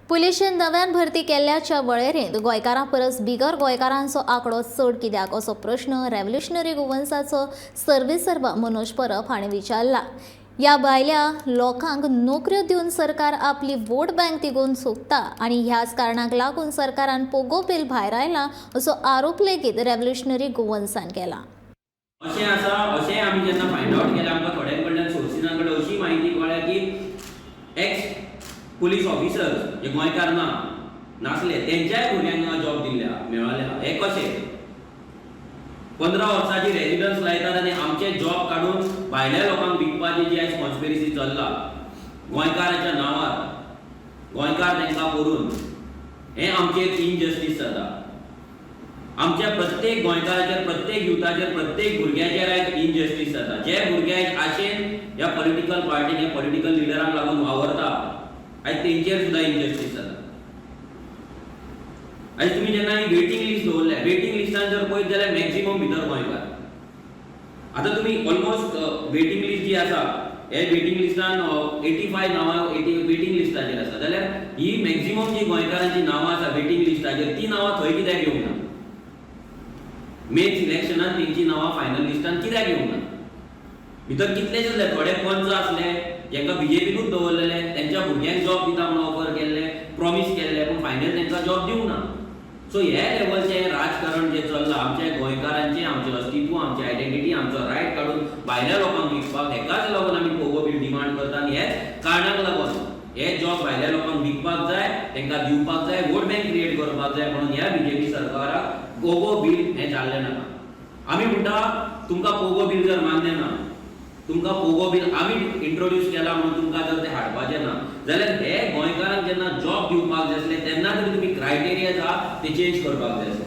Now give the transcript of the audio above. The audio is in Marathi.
पुलिशेन नव्यान भरती केल्ल्याच्या वळेरेंत गोंयकारां परस बिगर गोंयकारांचो आंकडो चड कित्याक असो प्रश्न रेव्होल्युशनरी गोवन्साचो सर्व्हिस सर्वा मनोज परब हाणें विचारला। ह्या भायल्या लोकांक नोकऱ्यो दिवन सरकार आपली वोट बँक तिगोवन सोदता आनी ह्याच कारणाक लागून सरकारान पोगो बिल भायर आयला असो आरोप लेगीत रेव्होल्युशनरी गोवन्सान केला। अशें आसा अशें आमी जेन्ना फायंड आउट केलें आमकां थोड्यां कडल्यान सोर्सिसां कडेन अशी म्हायती कळ्ळ्या की एक्स पुलीस ऑफिसर्स जे गोंयकार नासले तेंच्याय भुरग्यांक जॉब दिल्ल्या मेळ्ळ्या। हे कशें 15 वर्सांची रेजिडन्स लायतात आनी आमचे जॉब काडून भायल्या लोकांक विकपाची जी आयज कॉन्स्पिरसी चल्ला गोंयकाराच्या नांवार गोंयकार तांकां करून हें आमचेर इनजस्टीस जाता। आमच्या प्रत्येक गोंयकाराचेर प्रत्येक युथाचेर प्रत्येक भुरग्याचेर आयज इनजस्टीस जाता। जे भुरगे आशेन ह्या पॉलिटिकल पार्टीक ह्या पॉलिटिकल लिडरांक लागून वावरता आयज तेंचेर सुद्दां इनजस्टीस जाता। आयज तुमी जेन्ना वेटिंग लिस्ट दवरल्या वेटिंग लिस्टान जर पळयत जाल्यार मॅक्सिमम भितर गोंयकार। आतां तुमी ऑलमोस्ट वेटिंग लिस्ट जी आसा हे वेटिंग लिस्टान 85 नांवां वेटिंग लिस्टाचेर आसा जाल्यार ही मॅक्सिमम जी गोंयकारांची नांवां आसा वेटिंग लिस्टाचेर ती नांवां थंय कित्याक येवंक ना? मेन सिलेक्शनान तेंची नांवां फायनल लिस्टान कित्याक येवंक ना? भितर कितलेशे जाले थोडे पंच आसले जेंका बीजेपीनूच दवरलेले तेंच्या भुरग्यांक जॉब दिता म्हणून ऑफर केल्ले प्रॉमिस केल्ले पूण फायनल तेंकां जॉब दिवंक ना। सो हे लेवलचे राजकारण जे चल्लां आमच्या गोंयकारांचें आमचें अस्तित्व आमची आयडेंटिटी आमचो रायट काडून भायल्या लोकांक विकपाक हेकाच लागून आमी पोगो बिल डिमांड करता आनी हेच कारणाक लागून हे जॉब भायल्या लोकांक विकपाक जाय तेंकां दिवपाक जाय वोट बँक क्रिएट करपाक जाय म्हणून ह्या बीजेपी सरकाराक पोगो बिल हें जाल्लें नाका। आमी म्हणटा तुमकां पोगो बिल जर मान्य ना तुमकां पोगो बिल आमी इंट्रोड्यूस केला म्हणून तुमकां जर ते हाडपाचें ना जाल्यार हे गोंयकारांक जेन्ना जॉब दिवपाक जाय आसले तेन्ना तरी तुमी क्रायटेरिया आसा ते चेंज करपाक जाय आसले।